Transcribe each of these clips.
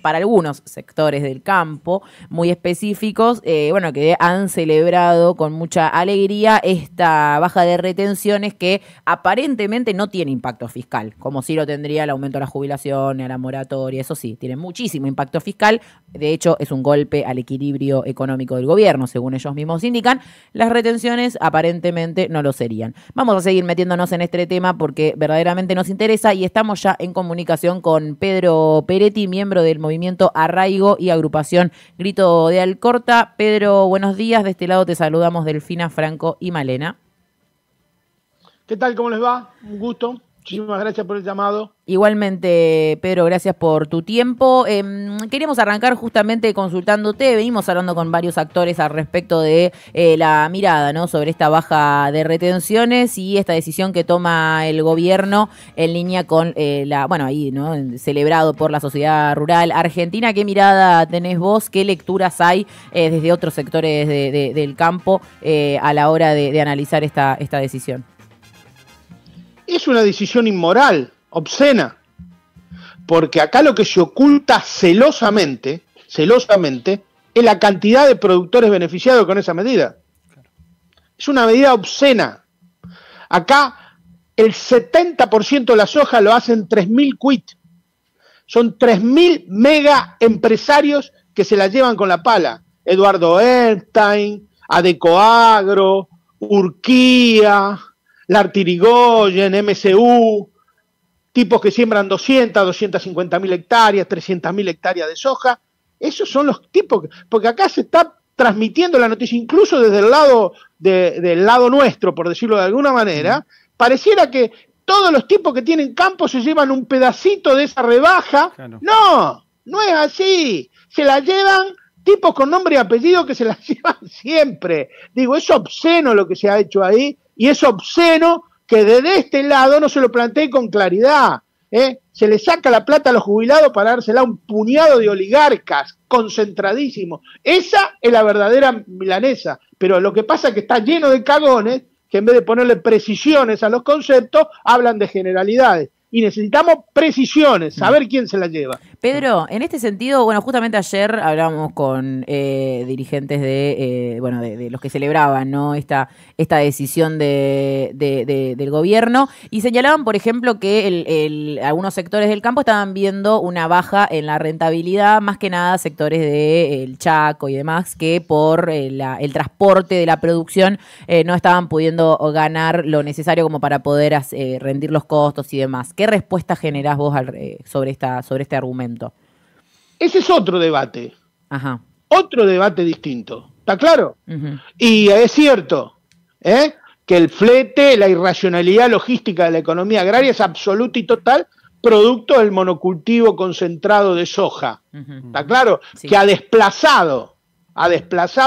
para algunos sectores del campo muy específicos, bueno, que han celebrado con mucha alegría esta baja de retenciones que aparentemente no tiene impacto fiscal, como sí lo tendría el aumento de la jubilación, a la moratoria, eso sí, tiene muchísimo impacto fiscal, de hecho es un golpe al equilibrio económico del gobierno, según ellos mismos indican, las retenciones aparentemente no lo serían. Vamos a seguir metiéndonos en este tema porque verdaderamente nos interesa y estamos ya en comunicación con Pedro Peretti, miembro del movimiento Arraigo y agrupación Grito de Alcorta. Pedro, buenos días. De este lado te saludamos Delfina, Franco y Malena. ¿Qué tal? ¿Cómo les va? Un gusto. Muchísimas gracias por el llamado. Igualmente, Pedro, gracias por tu tiempo. Queríamos arrancar justamente consultándote. Venimos hablando con varios actores al respecto de la mirada, ¿no?, sobre esta baja de retenciones y esta decisión que toma el gobierno en línea con ahí, ¿no?, celebrado por la sociedad rural argentina. ¿Qué mirada tenés vos? ¿Qué lecturas hay desde otros sectores del campo a la hora de analizar esta decisión? Es una decisión inmoral, obscena, porque acá lo que se oculta celosamente, es la cantidad de productores beneficiados con esa medida. Es una medida obscena. Acá el 70% de la soja lo hacen 3.000 quit. Son 3.000 mega empresarios que se la llevan con la pala. Eduardo Epstein, Adecoagro, Urquía, Lartirigoyen, MSU, tipos que siembran 250.000 hectáreas, 300.000 hectáreas de soja. Esos son los tipos, porque acá se está transmitiendo la noticia, incluso desde el lado del lado nuestro, por decirlo de alguna manera, pareciera que todos los tipos que tienen campo se llevan un pedacito de esa rebaja. Claro. No es así. Se la llevan tipos con nombre y apellido que se la llevan siempre. Digo, es obsceno lo que se ha hecho ahí. Y es obsceno que desde este lado no se lo plantee con claridad. Se le saca la plata a los jubilados para dársela a un puñado de oligarcas concentradísimos. Esa es la verdadera milanesa. Pero lo que pasa es que está lleno de cagones que en vez de ponerle precisiones a los conceptos, hablan de generalidades. Y necesitamos precisiones, saber quién se la lleva. Pedro, en este sentido, bueno, justamente ayer hablábamos con dirigentes de los que celebraban, ¿no?, esta decisión del gobierno y señalaban, por ejemplo, que algunos sectores del campo estaban viendo una baja en la rentabilidad, más que nada sectores del Chaco y demás, que por el transporte de la producción no estaban pudiendo ganar lo necesario como para poder rendir los costos y demás. ¿Qué respuesta generás vos sobre este argumento? Ese es otro debate. Ajá. Otro debate distinto. ¿Está claro? Uh-huh. Y es cierto que el flete, la irracionalidad logística de la economía agraria es absoluta y total producto del monocultivo concentrado de soja. Uh-huh. ¿Está claro? Sí. Que ha desplazado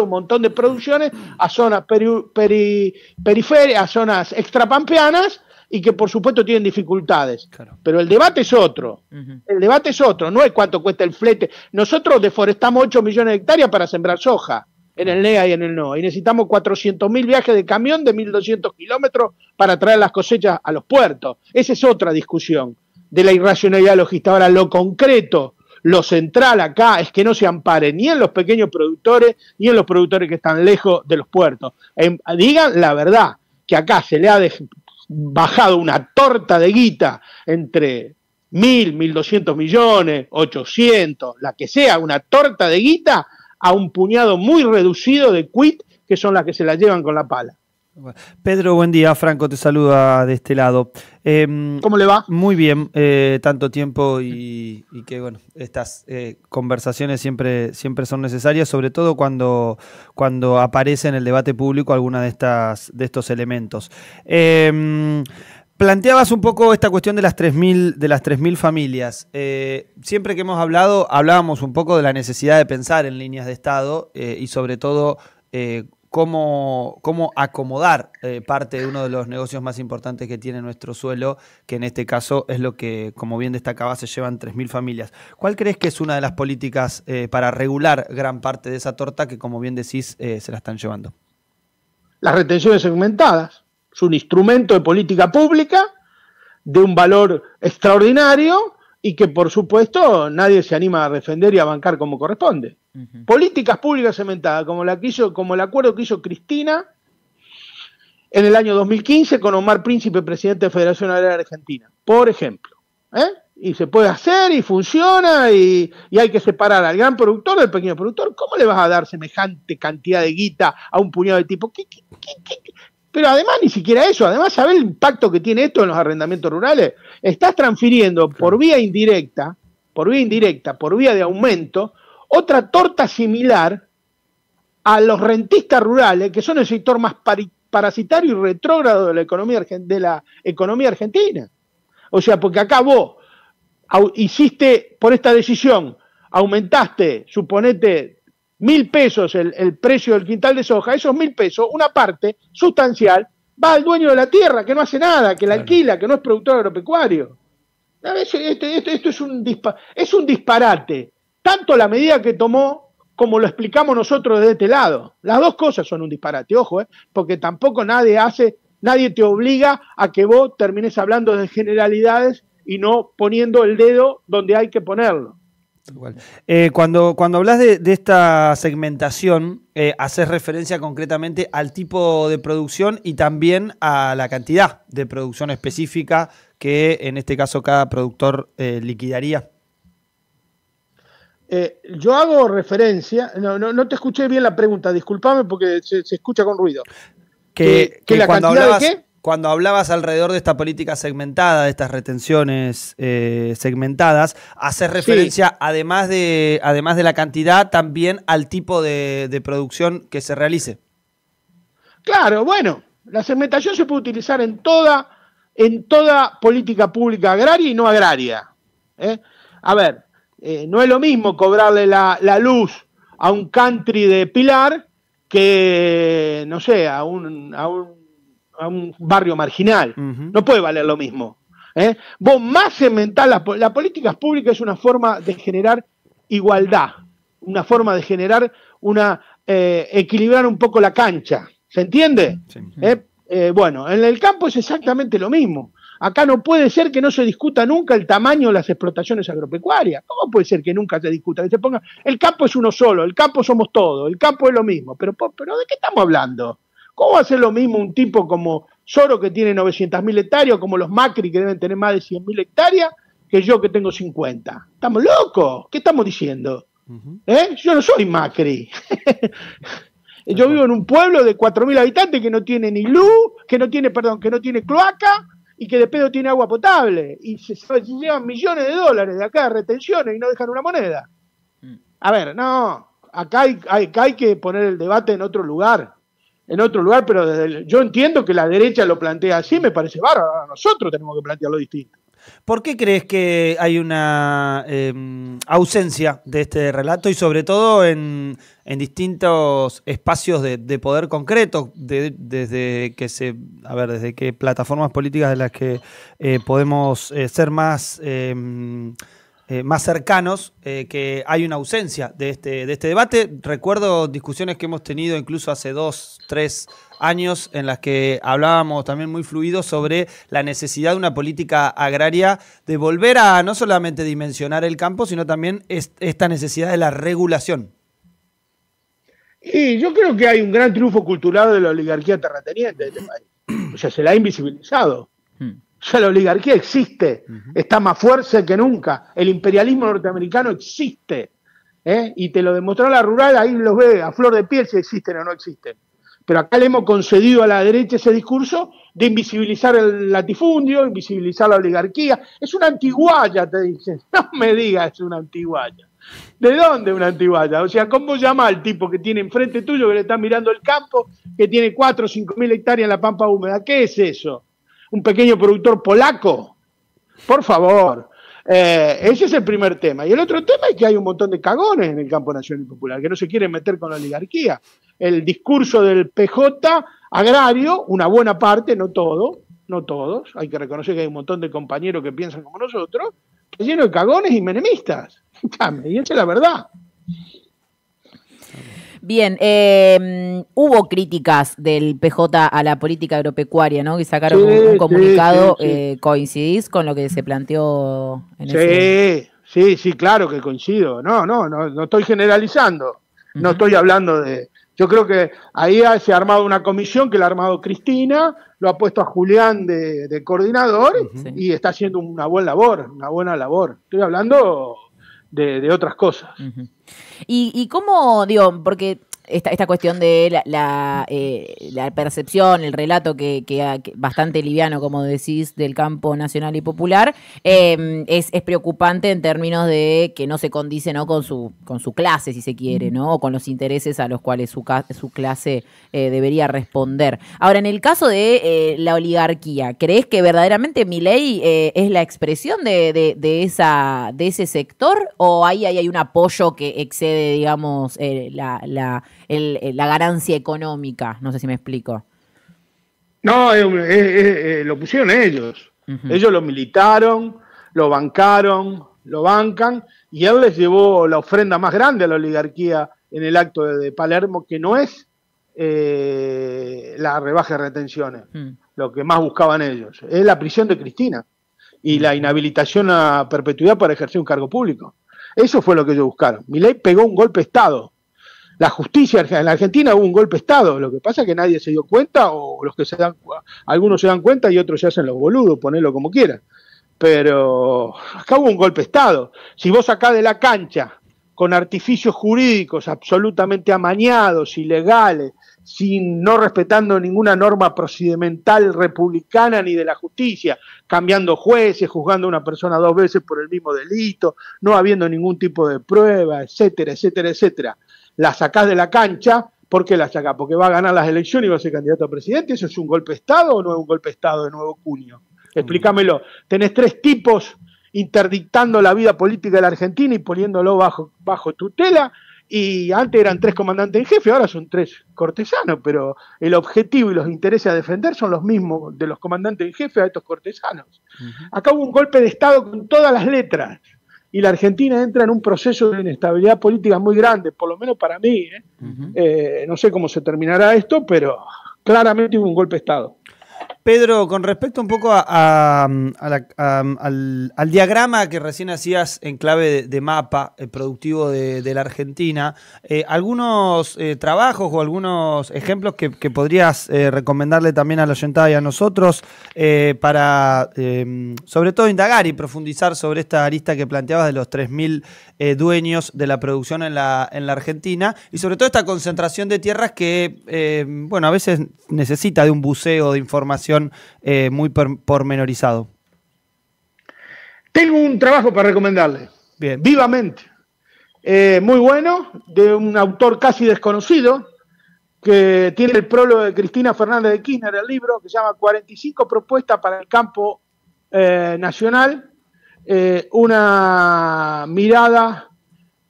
un montón de producciones a zonas periféricas, a zonas extrapampeanas, y que por supuesto tienen dificultades. Claro. Pero el debate es otro. Uh-huh. El debate es otro, no es cuánto cuesta el flete. Nosotros deforestamos 8 millones de hectáreas para sembrar soja, en el NEA y en el NOA, y necesitamos 400.000 viajes de camión de 1.200 kilómetros para traer las cosechas a los puertos. Esa es otra discusión de la irracionalidad logística. Ahora, lo concreto, lo central acá es que no se ampare ni en los pequeños productores, ni en los productores que están lejos de los puertos. Digan la verdad, que acá se le ha bajado una torta de guita entre 1.200 millones, 800, la que sea, una torta de guita a un puñado muy reducido de quit que son las que se la llevan con la pala. Pedro, buen día. Franco te saluda de este lado. ¿Cómo le va? Muy bien, tanto tiempo y que bueno, estas conversaciones siempre son necesarias, sobre todo cuando aparece en el debate público alguna de estos elementos. Planteabas un poco esta cuestión de las 3.000 familias. Siempre que hemos hablábamos un poco de la necesidad de pensar en líneas de Estado y sobre todo cómo acomodar parte de uno de los negocios más importantes que tiene nuestro suelo, que en este caso es lo que, como bien destacaba, se llevan 3.000 familias. ¿Cuál crees que es una de las políticas para regular gran parte de esa torta que, como bien decís, se la están llevando? Las retenciones segmentadas. Es un instrumento de política pública de un valor extraordinario y que por supuesto nadie se anima a defender y a bancar como corresponde. Políticas públicas cementadas, como el acuerdo que hizo Cristina en el año 2015 con Omar Príncipe, presidente de Federación Agraria Argentina, por ejemplo. Y se puede hacer y funciona y hay que separar al gran productor del pequeño productor. ¿Cómo le vas a dar semejante cantidad de guita a un puñado de tipos? Pero además ni siquiera eso, además ¿sabés el impacto que tiene esto en los arrendamientos rurales? Estás transfiriendo por vía indirecta, por vía de aumento, otra torta similar a los rentistas rurales, que son el sector más parasitario y retrógrado de la economía argentina. O sea, porque acá vos hiciste, por esta decisión, aumentaste, suponete, 1.000 pesos el precio del quintal de soja, esos 1.000 pesos, una parte sustancial, va al dueño de la tierra, que no hace nada, que la alquila, que no es productor agropecuario. Esto es un disparate. Tanto la medida que tomó como lo explicamos nosotros desde este lado. Las dos cosas son un disparate, ojo, porque tampoco nadie te obliga a que vos termines hablando de generalidades y no poniendo el dedo donde hay que ponerlo. Cuando hablas de esta segmentación, haces referencia concretamente al tipo de producción y también a la cantidad de producción específica que en este caso cada productor liquidaría. Yo hago referencia, no te escuché bien la pregunta, discúlpame porque se escucha con ruido. Que la cantidad de qué? Cuando hablabas alrededor de esta política segmentada, de estas retenciones segmentadas, haces referencia, sí, además de la cantidad, también al tipo de producción que se realice. Claro, bueno, la segmentación se puede utilizar en toda política pública agraria y no agraria. A ver, no es lo mismo cobrarle la luz a un country de Pilar que, no sé, a un barrio marginal. No puede valer lo mismo. Vos más segmentás la política pública es una forma de generar igualdad, una forma de generar equilibrar un poco la cancha. ¿Se entiende? Sí. Bueno, en el campo es exactamente lo mismo. Acá no puede ser que no se discuta nunca el tamaño de las explotaciones agropecuarias. ¿Cómo puede ser que nunca se discuta? Que se ponga, el campo es uno solo, el campo somos todos, el campo es lo mismo. Pero ¿de qué estamos hablando? ¿Cómo va a ser lo mismo un tipo como Soro que tiene 900.000 hectáreas, o como los Macri que deben tener más de 100.000 hectáreas, que yo que tengo 50? ¿Estamos locos? ¿Qué estamos diciendo? Yo no soy Macri. Yo vivo en un pueblo de 4.000 habitantes que no tiene ni luz, que no tiene cloaca y que de pedo tiene agua potable. Y se llevan millones de dólares de acá de retenciones y no dejan una moneda. A ver, no, acá hay que poner el debate en otro lugar, pero yo entiendo que la derecha lo plantea así, me parece bárbaro. Nosotros tenemos que plantearlo distinto. ¿Por qué crees que hay una ausencia de este relato y sobre todo en distintos espacios de poder concreto, desde qué plataformas políticas de las que podemos ser más cercanos, que hay una ausencia de este debate? Recuerdo discusiones que hemos tenido incluso hace 2, 3 años en las que hablábamos también muy fluido sobre la necesidad de una política agraria de volver a no solamente dimensionar el campo, sino también esta necesidad de la regulación. Y yo creo que hay un gran triunfo cultural de la oligarquía terrateniente de este país. O sea, se la ha invisibilizado. O sea, la oligarquía existe, está más fuerte que nunca. El imperialismo norteamericano existe. Y te lo demostró la rural, ahí los ve a flor de piel si existen o no existen. Pero acá le hemos concedido a la derecha ese discurso de invisibilizar el latifundio, invisibilizar la oligarquía. Es una antiguaya, te dicen. No me digas, es una antiguaya. ¿De dónde una antiguaya? O sea, ¿cómo llama al tipo que tiene enfrente tuyo, que le está mirando el campo, que tiene 4 o 5.000 hectáreas en la pampa húmeda? ¿Qué es eso? ¿Un pequeño productor polaco? Por favor. Ese es el primer tema. Y el otro tema es que hay un montón de cagones en el campo nacional y popular que no se quieren meter con la oligarquía. El discurso del PJ agrario, una buena parte, no todos, hay que reconocer que hay un montón de compañeros que piensan como nosotros, que es lleno de cagones y menemistas. Y esa es la verdad. Bien, hubo críticas del PJ a la política agropecuaria, ¿no? Que sacaron un comunicado. Sí. ¿Coincidís con lo que se planteó en ese? Sí, claro que coincido. No estoy generalizando. No estoy hablando de... Yo creo que ahí se ha armado una comisión que la ha armado Cristina, lo ha puesto a Julián de coordinador y está haciendo una buena labor. Estoy hablando de otras cosas. ¿Y cómo, digo, porque esta cuestión de la percepción, el relato que bastante liviano, como decís, del campo nacional y popular, es preocupante en términos de que no se condice, ¿no?, con su clase, si se quiere, ¿no?, o con los intereses a los cuales su clase debería responder. Ahora, en el caso de la oligarquía, ¿crees que verdaderamente Milei es la expresión de ese sector, o ahí hay un apoyo que excede, digamos, la ganancia económica? No sé si me explico. No, lo pusieron ellos. Ellos lo militaron, lo bancaron, lo bancan, y él les llevó la ofrenda más grande a la oligarquía en el acto de Palermo, que no es la rebaja de retenciones, lo que más buscaban ellos, es la prisión de Cristina y la inhabilitación a perpetuidad para ejercer un cargo público. Eso fue lo que ellos buscaron. Milei pegó un golpe de Estado. La justicia en la Argentina hubo un golpe de Estado, lo que pasa es que nadie se dio cuenta, o algunos se dan cuenta y otros se hacen los boludos, ponelo como quieran. Pero acá hubo un golpe de Estado. Si vos sacás de la cancha con artificios jurídicos absolutamente amañados, ilegales, no respetando ninguna norma procedimental republicana ni de la justicia, cambiando jueces, juzgando a una persona 2 veces por el mismo delito, no habiendo ningún tipo de prueba, etcétera, etcétera, etcétera, la sacás de la cancha. ¿Por qué la sacás? Porque va a ganar las elecciones y va a ser candidato a presidente. ¿Eso es un golpe de Estado o no es un golpe de Estado de nuevo cuño? Explícamelo. Tenés 3 tipos interdictando la vida política de la Argentina y poniéndolo bajo tutela, y antes eran 3 comandantes en jefe, ahora son 3 cortesanos, pero el objetivo y los intereses a defender son los mismos de los comandantes en jefe a estos cortesanos. Acá hubo un golpe de Estado con todas las letras, y la Argentina entra en un proceso de inestabilidad política muy grande, por lo menos para mí. No sé cómo se terminará esto, pero claramente hubo un golpe de Estado. Pedro, con respecto un poco al diagrama que recién hacías en clave de mapa productivo de la Argentina, algunos trabajos o algunos ejemplos que podrías recomendarle también a la oyentada y a nosotros para, sobre todo, indagar y profundizar sobre esta arista que planteabas de los 3.000 dueños de la producción en la Argentina, y sobre todo esta concentración de tierras que, bueno, a veces necesita de un buceo de información muy pormenorizado. Tengo un trabajo para recomendarle. Bien. Vivamente. Muy bueno, de un autor casi desconocido, que tiene el prólogo de Cristina Fernández de Kirchner, el libro, que se llama 45 propuestas para el campo nacional. Una mirada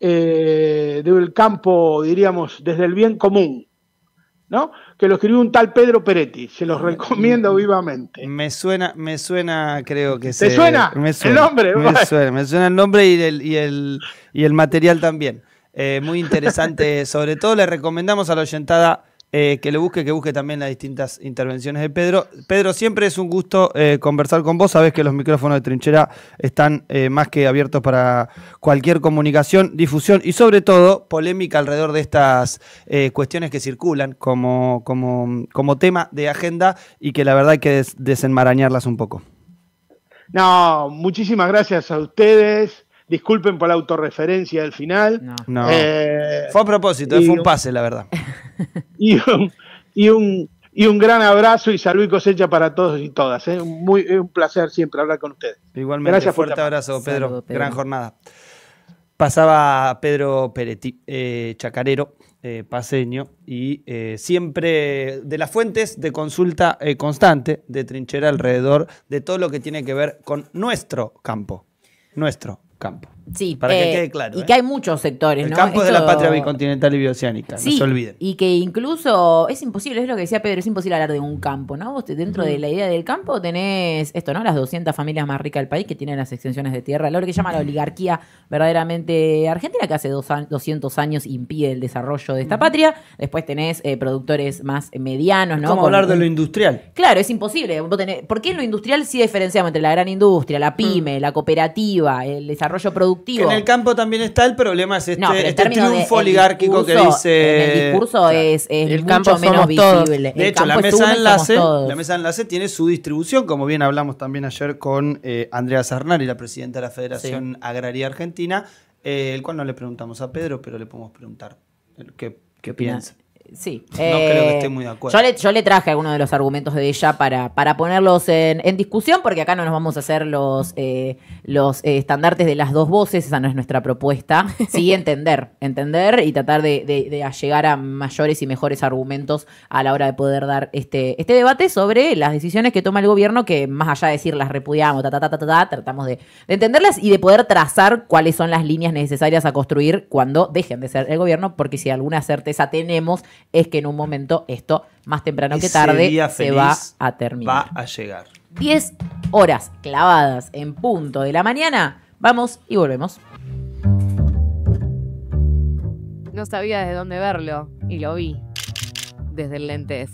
del campo, diríamos, desde el bien común, ¿no? Que lo escribió un tal Pedro Peretti. Se los recomiendo vivamente. Me suena, creo que ¿Te suena? ¿El nombre? Me suena el nombre y el material también. Muy interesante. Sobre todo le recomendamos a la oyentada que busque también las distintas intervenciones de Pedro. Pedro, siempre es un gusto conversar con vos. Sabés que los micrófonos de Trinchera están más que abiertos para cualquier comunicación, difusión y sobre todo polémica alrededor de estas cuestiones que circulan como tema de agenda, y que la verdad hay que desenmarañarlas un poco. No, muchísimas gracias a ustedes. Disculpen por la autorreferencia del final. No. Fue a propósito, fue un pase, la verdad. Y un gran abrazo y salud y cosecha para todos y todas. Es un placer siempre hablar con ustedes. Igualmente, gracias, fuerte abrazo, Pedro. Saludo, Pedro. Gran jornada. Pasaba Pedro Peretti, chacarero, paseño, y siempre de las fuentes de consulta constante de Trinchera alrededor de todo lo que tiene que ver con nuestro campo. Nuestro campo. Sí, para que quede claro. Y que hay muchos sectores, el ¿no? campo es de la Esto- patria bicontinental y bioceánica, Sí, no se olviden. y que incluso es imposible, es lo que decía Pedro, es imposible hablar de un campo, ¿no? Vos dentro de la idea del campo tenés esto, ¿no? Las 200 familias más ricas del país que tienen las extensiones de tierra, lo que llama la oligarquía verdaderamente argentina, que hace 200 años impide el desarrollo de esta patria. Después tenés productores más medianos, ¿no? ¿Cómo Con hablar de un- lo industrial? Claro, es imposible. ¿Por qué en lo industrial sí diferenciamos entre la gran industria, la pyme, la cooperativa, el desarrollo Que productivo? en el campo también está, el problema es No, pero en este términos de- triunfo el oligárquico que discurso- dice... En el discurso Claro. es El mucho campo menos somos todos. visible. De El hecho, la campo es mesa, uno de y somos enlace, todos. la mesa de enlace tiene su distribución, como bien hablamos también ayer con Andrea Sarnari, la presidenta de la Federación Agraria Argentina, el cual no le preguntamos a Pedro, pero le podemos preguntar qué piensa. Sí. No creo que esté muy de acuerdo. Yo le traje algunos de los argumentos de ella para ponerlos en discusión, porque acá no nos vamos a hacer los estandartes de las dos voces, esa no es nuestra propuesta. Sí, entender y tratar de llegar a mayores y mejores argumentos a la hora de poder dar este debate sobre las decisiones que toma el gobierno, que más allá de decir las repudiamos, tratamos de entenderlas y de poder trazar cuáles son las líneas necesarias a construir cuando dejen de ser el gobierno, porque si alguna certeza tenemos es que en un momento esto, más temprano que Ese tarde, día se feliz va a terminar. Va a llegar. 10 horas clavadas en punto de la mañana. Vamos y volvemos. No sabía desde dónde verlo y lo vi desde el lente de